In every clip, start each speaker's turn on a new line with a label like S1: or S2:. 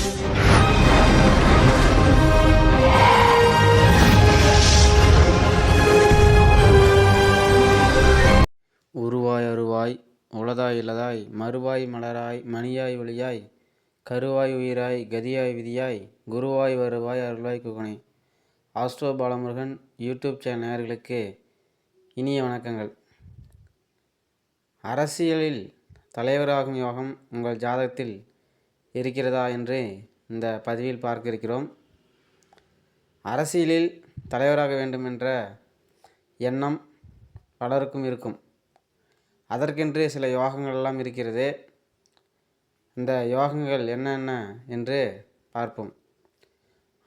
S1: உருவாய் அருவாய் உளதாய் இலதாய் மறுவாய் மலராய் மணியாய் ஒளியாய் கருவாய் உயிராய் கதியாய் விதியாய் குருவாய் வருவாய் அருள்வாய் குகனே. ஆஸ்ட்ரோ பாலமுருகன் யூடியூப் சேனல் நேயர்களுக்கு இனிய வணக்கங்கள். அரசியலில் தலைவராகும் யோகம் உங்கள் ஜாதகத்தில் இருக்கிறதா என்று இந்த பதிவில் பார்க்க இருக்கிறோம். அரசியலில் தலைவராக வேண்டும் என்ற எண்ணம் பலருக்கும் இருக்கும். அதற்கென்று சில யோகங்கள் எல்லாம் இருக்கிறது. இந்த யோகங்கள் என்னென்ன என்று பார்ப்போம்.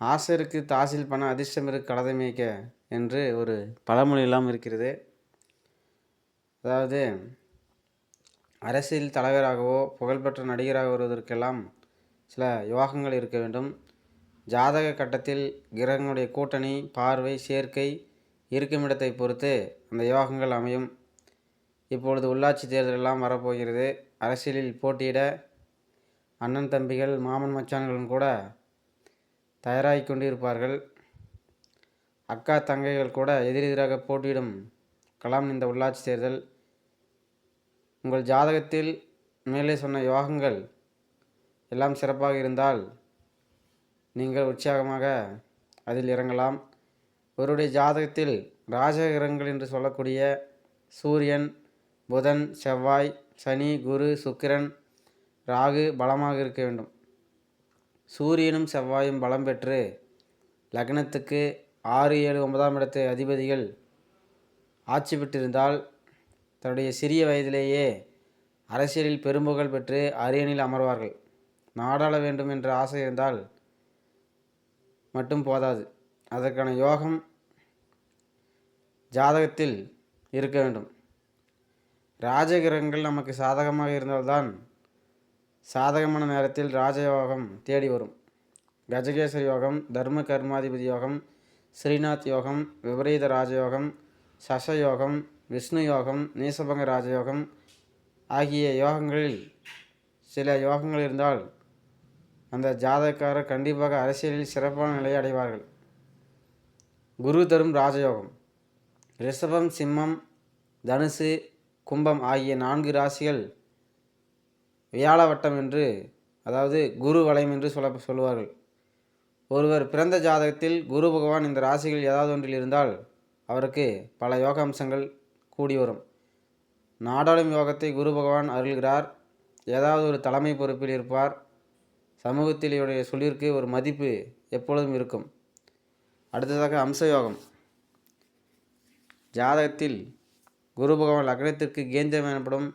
S1: ஆசருக்கு தாசில் பண அதிர்ஷ்டமிருக்கு கலதை மேய்க்க என்று ஒரு பழமொழி எல்லாம் இருக்கிறது. அதாவது அரசியல் தலைவராகவோ புகழ்பெற்ற நடிகராக வருவதற்கெல்லாம் சில யோகங்கள் இருக்க வேண்டும். ஜாதக கட்டத்தில் கிரகங்களுடைய கூட்டணி, பார்வை, சேர்க்கை, இருக்குமிடத்தை பொறுத்து அந்த யோகங்கள் அமையும். இப்பொழுது உள்ளாட்சி தேர்தல் எல்லாம் வரப்போகிறது. அரசியலில் போட்டியிட அண்ணன் தம்பிகள், மாமன் மச்சான்களும் கூட தயாராகி கொண்டிருப்பார்கள். அக்கா தங்கைகள் கூட எதிரெதிராக போட்டியிடும் களம் இந்த உள்ளாட்சி தேர்தல். உங்கள் ஜாதகத்தில் மேலே சொன்ன யோகங்கள் எல்லாம் சிறப்பாக இருந்தால் நீங்கள் உற்சாகமாக அதில் இறங்கலாம். ஒருவருடைய ஜாதகத்தில் ராஜகிரகங்கள் என்று சொல்லக்கூடிய சூரியன், புதன், செவ்வாய், சனி, குரு, சுக்கிரன், ராகு பலமாக இருக்க வேண்டும். சூரியனும் செவ்வாயும் பலம் பெற்று லக்னத்துக்கு 6, 7, 9ஆம் இடத்து அதிபதிகள் ஆட்சி பெற்றிருந்தால் தன்னுடைய சிறிய வயதிலேயே அரசியலில் பெரும்புகழ் பெற்று அரியணையில் அமர்வார்கள். நாடாள வேண்டும் என்ற ஆசை இருந்தால் மட்டும் போதாது, அதற்கான யோகம் ஜாதகத்தில் இருக்க வேண்டும். ராஜகிரகங்கள் நமக்கு சாதகமாக இருந்தால்தான் சாதகமான நேரத்தில் ராஜயோகம் தேடி வரும். கஜகேசரி யோகம், தர்ம கர்மாதிபதி யோகம், ஸ்ரீநாத் யோகம், விபரீத ராஜயோகம், சசயோகம், விஷ்ணு யோகம், நீசபங்க ராஜயோகம் ஆகிய யோகங்களில் சில யோகங்கள் இருந்தால் அந்த ஜாதகக்காரர் கண்டிப்பாக அரசியலில் சிறப்பான நிலையை அடைவார்கள். குரு தரும் ராஜயோகம். ரிஷபம், சிம்மம், தனுசு, கும்பம் ஆகிய 4 ராசிகள் வியாழ வட்டம் என்று, அதாவது குரு வளையம் என்று சொல்லுவார்கள். ஒருவர் பிறந்த ஜாதகத்தில் குரு பகவான் இந்த ராசிகள் ஏதாவது ஒன்றில் இருந்தால் அவருக்கு பல யோக அம்சங்கள் கூடி வரும். நாடாளும் யோகத்தை குரு பகவான் அருள்கிறார். ஏதாவது ஒரு தலைமை பொறுப்பில் இருப்பார். சமூகத்தில் இவருடைய சொல்லிற்கு ஒரு மதிப்பு எப்பொழுதும் இருக்கும். அடுத்ததாக அம்சயோகம். ஜாதகத்தில் குரு பகவான் லக்னத்திற்கு கேந்திரம் எனப்படும்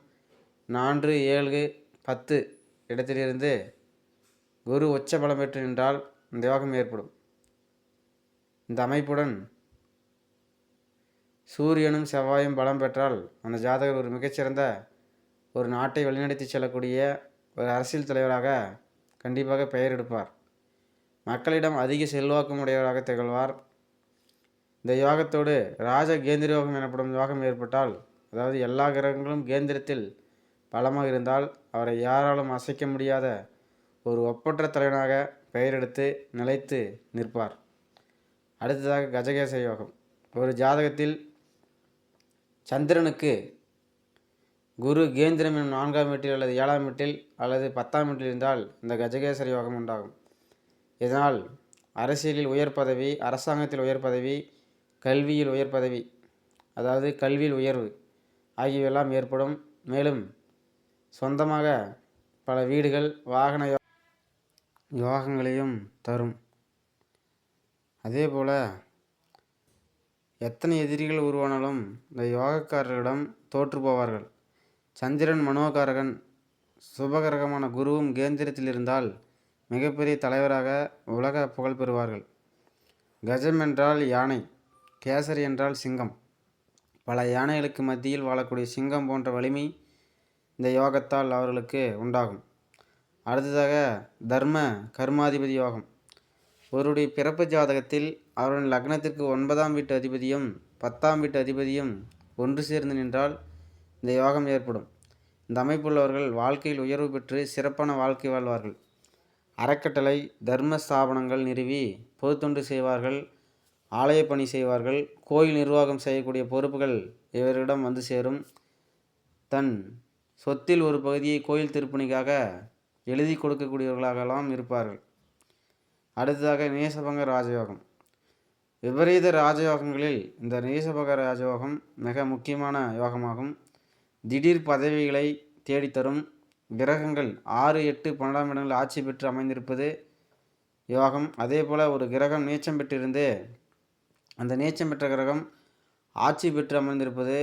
S1: 4, 7, 10 இடத்திலிருந்து குரு உச்ச பலம் பெற்று நின்றால் இந்த யோகம் ஏற்படும். இந்த அமைப்புடன் சூரியனும் செவ்வாயும் பலம் பெற்றால் அந்த ஜாதகர் ஒரு மிகச்சிறந்த ஒரு நாட்டை வழிநடத்தி செல்லக்கூடிய ஒரு அரசியல் தலைவராக கண்டிப்பாக பெயர் எடுப்பார். மக்களிடம் அதிக செல்வாக்கும் உடையவராக திகழ்வார். இந்த யோகத்தோடு ராஜ கேந்திர யோகம் எனப்படும் யோகம் ஏற்பட்டால், அதாவது எல்லா கிரகங்களும் கேந்திரத்தில் பலமாக இருந்தால் அவரை யாராலும் அசைக்க முடியாத ஒரு ஒப்பற்ற தலைவனாக பெயர் எடுத்து நிலைத்து நிற்பார். அடுத்ததாக கஜகேச யோகம். ஒரு ஜாதகத்தில் சந்திரனுக்கு குரு கேந்திரம் எனும் 4ஆம் வீட்டில் அல்லது 7ஆம் வீட்டில் அல்லது 10ஆம் வீட்டில் இருந்தால் இந்த கஜகேசரி யோகம் உண்டாகும். இதனால் அரசியலில் உயர் பதவி, அரசாங்கத்தில் உயர் பதவி, கல்வியில் உயர் பதவி, அதாவது கல்வியில் உயர்வு ஆகியவையெல்லாம் ஏற்படும். மேலும் சொந்தமாக பல வீடுகள், வாகன யோகங்களையும் தரும். அதேபோல் எத்தனை எதிரிகள் உருவானாலும் இந்த யோகக்காரர்களிடம் தோற்று போவார்கள். சந்திரன் மனோகாரகன், சுபகிரகமான குருவும் கேந்திரத்தில் இருந்தால் மிகப்பெரிய தலைவராக உலக புகழ் பெறுவார்கள். கஜம் என்றால் யானை, கேசரி என்றால் சிங்கம். பல யானைகளுக்கு மத்தியில் வாழக்கூடிய சிங்கம் போன்ற வலிமை இந்த யோகத்தால் அவர்களுக்கு உண்டாகும். அடுத்ததாக தர்ம கர்மாதிபதி யோகம். ஒருவருடைய பிறப்பு ஜாதகத்தில் அவருடைய லக்னத்திற்கு 9ஆம் வீட்டு அதிபதியும் 10ஆம் வீட்டு அதிபதியும் ஒன்று சேர்ந்து நின்றால் இந்த யோகம் ஏற்படும். இந்த அமைப்புள்ளவர்கள் வாழ்க்கையில் உயர்வு பெற்று சிறப்பான வாழ்க்கை வாழ்வார்கள். அறக்கட்டளை, தர்ம ஸ்தாபனங்கள் நிறுவி பொதுத்தொண்டு செய்வார்கள், ஆலய பணி செய்வார்கள். கோயில் நிர்வாகம் செய்யக்கூடிய பொறுப்புகள் இவரிடம் வந்து சேரும். தன் சொத்தில் ஒரு பகுதியை கோயில் திருப்பணிக்காக எழுதி கொடுக்கக்கூடியவர்களாகலாம் இருப்பார்கள். அடுத்ததாக நேசபங்க ராஜயோகம். விபரீத ராஜயோகங்களில் இந்த நேசபங்க ராஜயோகம் மிக முக்கியமான யோகமாகும். திடீர் பதவிகளை தேடித்தரும். கிரகங்கள் 6, 8, 12ஆம் இடங்கள் ஆட்சி பெற்று அமைந்திருப்பது யோகம். அதே போல் ஒரு கிரகம் நீச்சம் பெற்றிருந்து அந்த நீச்சம் பெற்ற கிரகம் ஆட்சி பெற்று அமர்ந்திருப்பது,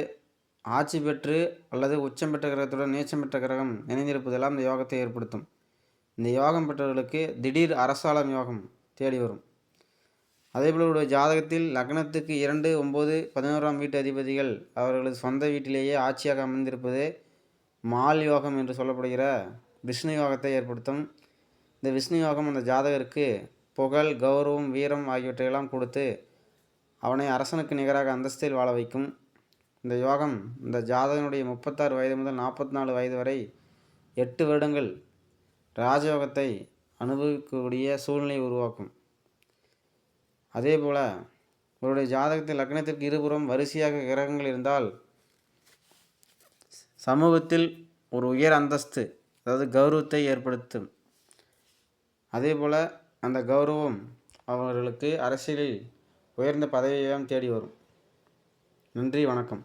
S1: ஆட்சி பெற்று அல்லது உச்சம் பெற்ற கிரகத்துடன் நீச்சம் பெற்ற கிரகம் இணைந்திருப்பதெல்லாம் இந்த யோகத்தை ஏற்படுத்தும். இந்த யோகம் பெற்றவர்களுக்கு திடீர் அரசாளம் யோகம் தேடி வரும். அதேபோல் ஒரு ஜாதகத்தில் லக்னத்துக்கு 2, 9, 11ஆம் வீட்டு அதிபதிகள் அவர்களது சொந்த வீட்டிலேயே ஆட்சியாக அமர்ந்திருப்பது மால் யோகம் என்று சொல்லப்படுகிற விஷ்ணு யோகத்தை ஏற்படுத்தும். இந்த விஷ்ணு யோகம் அந்த ஜாதகருக்கு புகழ், கௌரவம், வீரம் ஆகியவற்றையெல்லாம் கொடுத்து அவனை அரசனுக்கு நிகராக அந்தஸ்தில் வாழ வைக்கும். இந்த யோகம் இந்த ஜாதகனுடைய 36 வயது முதல் 44 வயது வரை 8 வருடங்கள் ராஜயோகத்தை அனுபவிக்கக்கூடிய சூழ்நிலையை உருவாக்கும். அதே போல் இவருடைய ஜாதகத்தில் லக்னத்திற்கு இருபுறம் வரிசையாக கிரகங்கள் இருந்தால் சமூகத்தில் ஒரு உயர் அந்தஸ்து, அதாவது கௌரவத்தை ஏற்படுத்தும். அதே போல் அந்த கௌரவம் அவர்களுக்கு அரசியலில் உயர்ந்த பதவியையும் தேடி வரும். நன்றி, வணக்கம்.